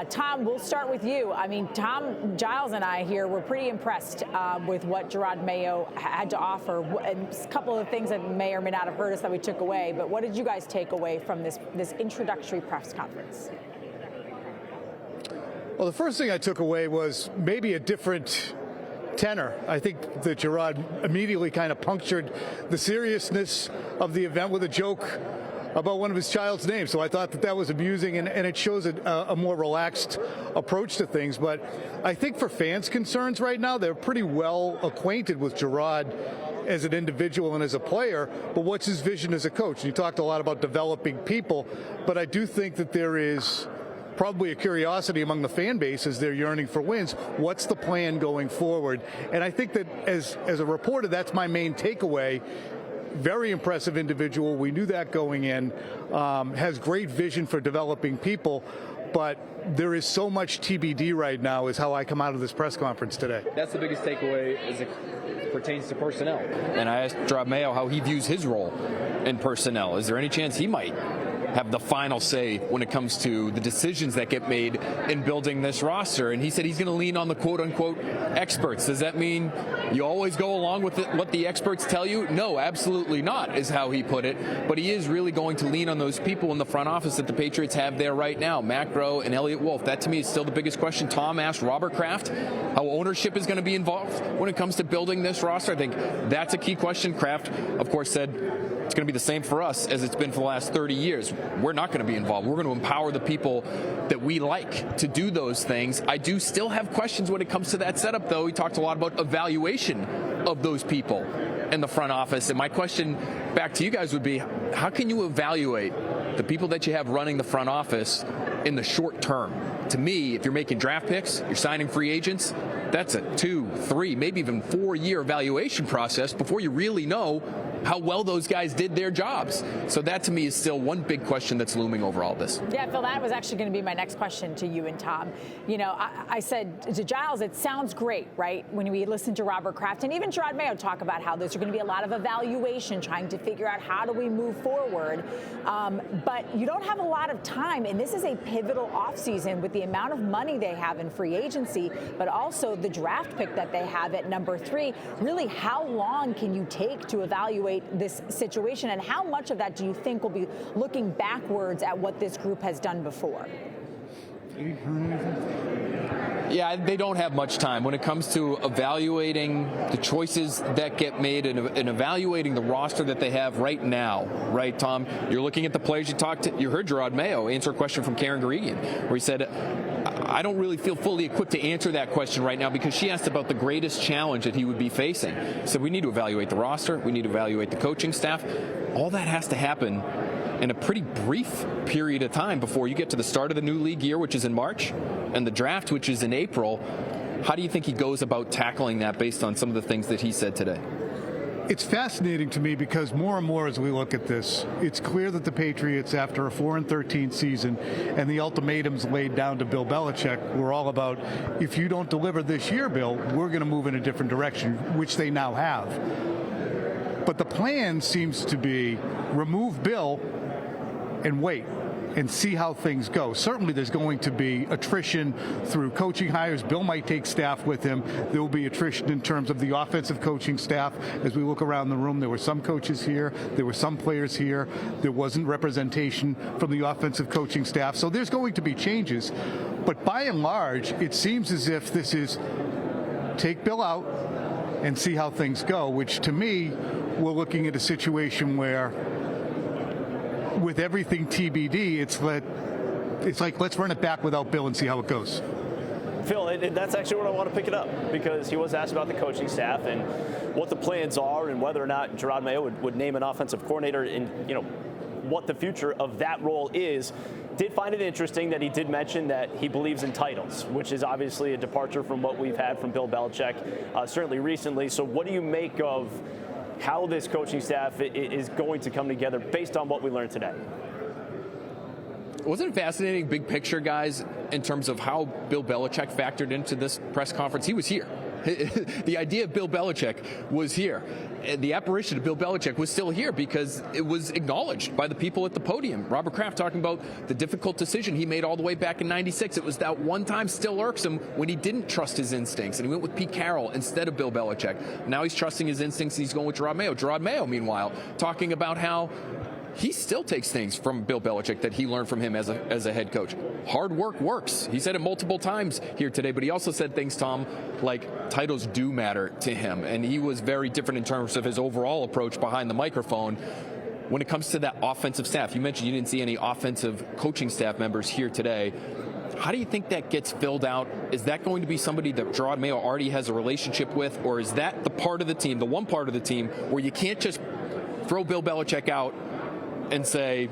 Tom, we'll start with you. I mean, Tom, Giles, and I here were pretty impressed with what Jerod Mayo had to offer. And a couple of things that may or may not have heard us that we took away. But what did you guys take away from this introductory press conference? Well, the first thing I took away was maybe a different tenor. I think that Jerod immediately kind of punctured the seriousness of the event with a joke about one of his child's names. So I thought that was amusing, and it shows a more relaxed approach to things. But I think for fans' concerns right now, they're pretty well acquainted with Jerod as an individual and as a player, but what's his vision as a coach? And you talked a lot about developing people, but I do think that there is probably a curiosity among the fan base as they're yearning for wins. What's the plan going forward? And I think that as a reporter, that's my main takeaway. Very impressive individual. We knew that going in. Has great vision for developing people, but there is so much TBD right now is how I come out of this press conference today. That's the biggest takeaway as it pertains to personnel. And I asked Jerod Mayo how he views his role in personnel. Is there any chance he might have the final say when it comes to the decisions that get made in building this roster? And he said he's going to lean on the quote-unquote experts. Does that mean you always go along with what the experts tell you? No, absolutely not, is how he put it. But he is really going to lean on those people in the front office that the Patriots have there right now, Macro and Elliott Wolf. That, to me, is still the biggest question. Tom asked Robert Kraft how ownership is going to be involved when it comes to building this roster. I think that's a key question. Kraft, of course, said it's going to be the same for us as it's been for the last 30 years. We're not going to be involved. We're going to empower the people that we like to do those things. I do still have questions when it comes to that setup, though. We talked a lot about evaluation of those people in the front office. And my question back to you guys would be, how can you evaluate the people that you have running the front office in the short term? To me, if you're making draft picks, you're signing free agents, that's a 2, 3, maybe even 4-year evaluation process before you really know how well those guys did their jobs. So that, to me, is still one big question that's looming over all this. Yeah, Phil, that was actually going to be my next question to you and Tom. You know, I said to Giles, it sounds great, right, when we listen to Robert Kraft and even Jerod Mayo talk about how there's going to be a lot of evaluation, trying to figure out how do we move forward. But you don't have a lot of time, and this is a pivotal offseason with the amount of money they have in free agency, but also the draft pick that they have at number 3. Really, how long can you take to evaluate this situation, and how much of that do you think will be looking backwards at what this group has done before? Yeah, they don't have much time when it comes to evaluating the choices that get made and evaluating the roster that they have right now. Right, Tom? You're looking at the players you heard Jerod Mayo answer a question from Karen Guregian, where he said, I don't really feel fully equipped to answer that question right now, because she asked about the greatest challenge that he would be facing. So we need to evaluate the roster. We need to evaluate the coaching staff. All that has to happen in a pretty brief period of time before you get to the start of the new league year, which is in March, and the draft, which is in April. How do you think he goes about tackling that based on some of the things that he said today? It's fascinating to me because more and more as we look at this, it's clear that the Patriots, after a 4-13 season and the ultimatums laid down to Bill Belichick, were all about, if you don't deliver this year, Bill, we're going to move in a different direction, which they now have. But the plan seems to be remove Bill and wait and see how things go. Certainly there's going to be attrition through coaching hires. Bill might take staff with him. There will be attrition in terms of the offensive coaching staff. As we look around the room, there were some coaches here. There were some players here. There wasn't representation from the offensive coaching staff. So there's going to be changes. But by and large, it seems as if this is take Bill out and see how things go, which to me, we're looking at a situation where with everything TBD, it's like let's run it back without Bill and see how it goes. Phil, and that's actually where I want to pick it up, because he was asked about the coaching staff and what the plans are and whether or not Jerod Mayo would name an offensive coordinator, and what the future of that role is. Did find it interesting that he did mention that he believes in titles, which is obviously a departure from what we've had from Bill Belichick, certainly recently. So what do you make of how this coaching staff is going to come together based on what we learned today? Wasn't it fascinating, big picture, guys, in terms of how Bill Belichick factored into this press conference? He was here. The idea of Bill Belichick was here. The apparition of Bill Belichick was still here because it was acknowledged by the people at the podium. Robert Kraft talking about the difficult decision he made all the way back in '96. It was that one time, still irks him, when he didn't trust his instincts and he went with Pete Carroll instead of Bill Belichick. Now he's trusting his instincts and he's going with Jerod Mayo. Jerod Mayo, meanwhile, talking about how he still takes things from Bill Belichick that he learned from him as a head coach. Hard work works. He said it multiple times here today, but he also said things, Tom, like titles do matter to him. And he was very different in terms of his overall approach behind the microphone. When it comes to that offensive staff, you mentioned you didn't see any offensive coaching staff members here today. How do you think that gets filled out? Is that going to be somebody that Jerod Mayo already has a relationship with, or is that the part of the team, the one part of the team, where you can't just throw Bill Belichick out and say,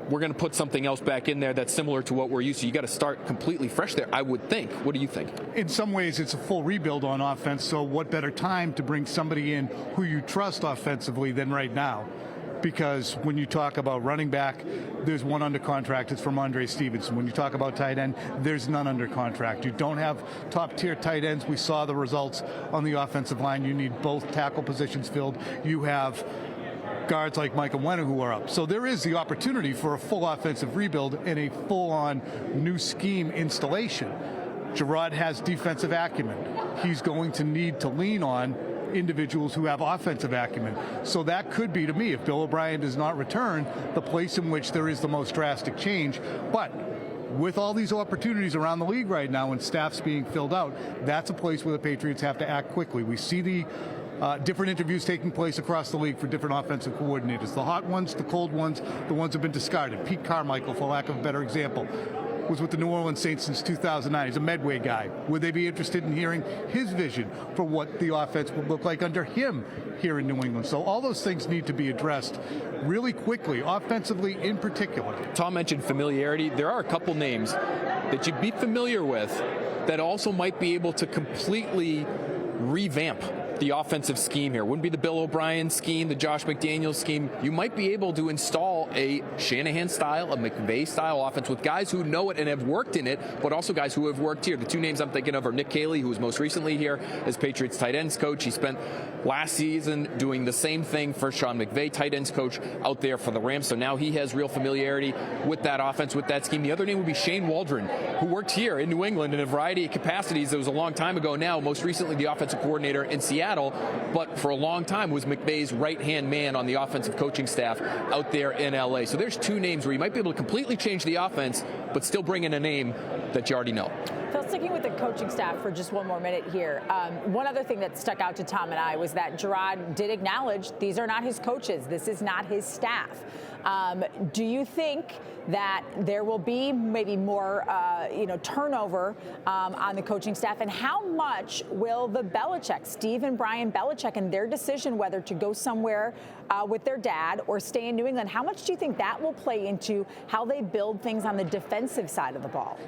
we're going to put something else back in there that's similar to what we're used to? You got to start completely fresh there, I would think. What do you think? In some ways, it's a full rebuild on offense, so what better time to bring somebody in who you trust offensively than right now? Because when you talk about running back, there's one under contract. It's from Andre Stevenson. When you talk about tight end, there's none under contract. You don't have top-tier tight ends. We saw the results on the offensive line. You need both tackle positions filled. You have guards like Micah Wenner who are up. So there is the opportunity for a full offensive rebuild and a full-on new scheme installation. Jerod has defensive acumen. He's going to need to lean on individuals who have offensive acumen. So that could be, to me, if Bill O'Brien does not return, the place in which there is the most drastic change. But with all these opportunities around the league right now and staffs being filled out, that's a place where the Patriots have to act quickly. We see the different interviews taking place across the league for different offensive coordinators. The hot ones, the cold ones, the ones have been discarded. Pete Carmichael, for lack of a better example, was with the New Orleans Saints since 2009. He's a Medway guy. Would they be interested in hearing his vision for what the offense would look like under him here in New England? So all those things need to be addressed really quickly, offensively in particular. Tom mentioned familiarity. There are a couple names that you'd be familiar with that also might be able to completely revamp the offensive scheme here. Wouldn't be the Bill O'Brien scheme, the Josh McDaniels scheme. You might be able to install a Shanahan style, a McVay style offense with guys who know it and have worked in it, but also guys who have worked here. The two names I'm thinking of are Nick Caley, who was most recently here as Patriots tight ends coach. He spent last season doing the same thing for Sean McVay, tight ends coach out there for the Rams. So now he has real familiarity with that offense, with that scheme. The other name would be Shane Waldron, who worked here in New England in a variety of capacities. It was a long time ago now, most recently the offensive coordinator in Seattle, but for a long time was McVay's right-hand man on the offensive coaching staff out there in LA. So there's two names where you might be able to completely change the offense, but still bring in a name that you already know. Phil, sticking with the coaching staff for just one more minute here. One other thing that stuck out to Tom and I was that Jerod did acknowledge these are not his coaches. This is not his staff. Do you think that there will be maybe more, turnover on the coaching staff? And how much will the Belichick, Steve and Brian Belichick, and their decision whether to go somewhere with their dad or stay in New England, how much do you think that will play into how they build things on the defensive side of the ball?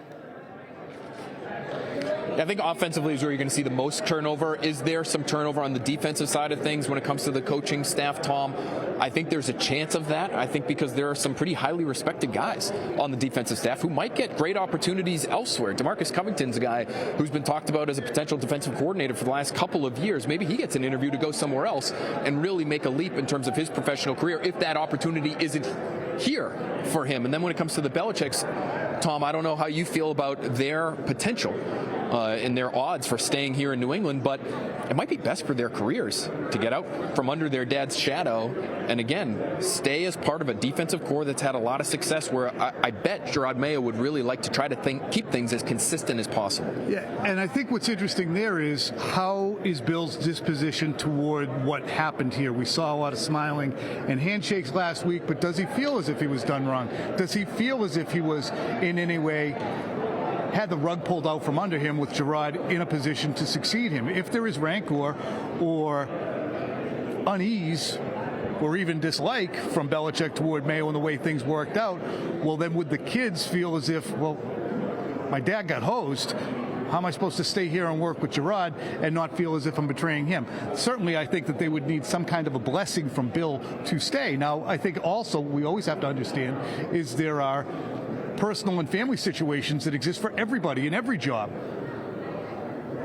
I think offensively is where you're going to see the most turnover. Is there some turnover on the defensive side of things when it comes to the coaching staff, Tom? I think there's a chance of that. I think because there are some pretty highly respected guys on the defensive staff who might get great opportunities elsewhere. DeMarcus Covington's a guy who's been talked about as a potential defensive coordinator for the last couple of years. Maybe he gets an interview to go somewhere else and really make a leap in terms of his professional career if that opportunity isn't here for him. And then when it comes to the Belichicks, Tom, I don't know how you feel about their potential and their odds for staying here in New England, but it might be best for their careers to get out from under their dad's shadow and, again, stay as part of a defensive core that's had a lot of success, where I bet Jerod Mayo would really like to try to keep things as consistent as possible. Yeah, and I think what's interesting there is how is Bill's disposition toward what happened here? We saw a lot of smiling and handshakes last week, but does he feel as if he was done wrong? Does he feel as if he was in any way had the rug pulled out from under him with Jerod in a position to succeed him? If there is rancor or unease or even dislike from Belichick toward Mayo and the way things worked out, well, then would the kids feel as if, well, my dad got hosed, how am I supposed to stay here and work with Jerod and not feel as if I'm betraying him? Certainly, I think that they would need some kind of a blessing from Bill to stay. Now, I think also we always have to understand is there are personal and family situations that exist for everybody in every job.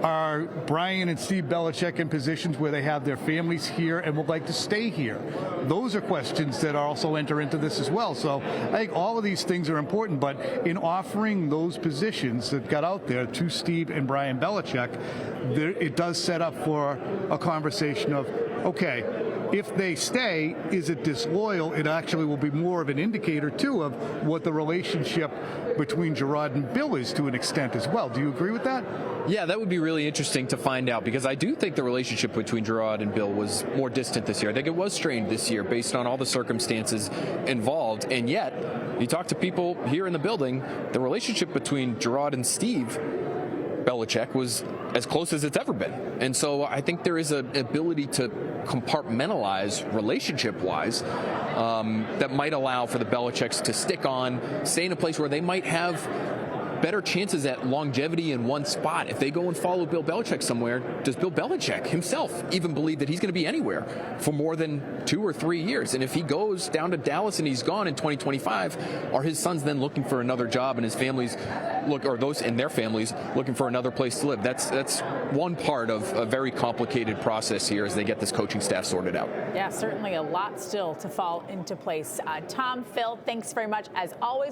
Are Brian and Steve Belichick in positions where they have their families here and would like to stay here? Those are questions that also enter into this as well. So I think all of these things are important, but in offering those positions that got out there to Steve and Brian Belichick, it does set up for a conversation of, okay, if they stay, is it disloyal? It actually will be more of an indicator, too, of what the relationship between Jerod and Bill is to an extent as well. Do you agree with that? Yeah, that would be really interesting to find out, because I do think the relationship between Jerod and Bill was more distant this year. I think it was strained this year based on all the circumstances involved. And yet, you talk to people here in the building, the relationship between Jerod and Steve Belichick was as close as it's ever been. And so I think there is an ability to compartmentalize relationship-wise that might allow for the Belichicks to stick on, stay in a place where they might have better chances at longevity in one spot. If they go and follow Bill Belichick somewhere, does Bill Belichick himself even believe that he's going to be anywhere for more than 2 or 3 years? And if he goes down to Dallas and he's gone in 2025, are his sons then looking for another job, and his families those and their families looking for another place to live? That's one part of a very complicated process here as they get this coaching staff sorted out. Yeah, certainly a lot still to fall into place. Tom, Phil, thanks very much as always.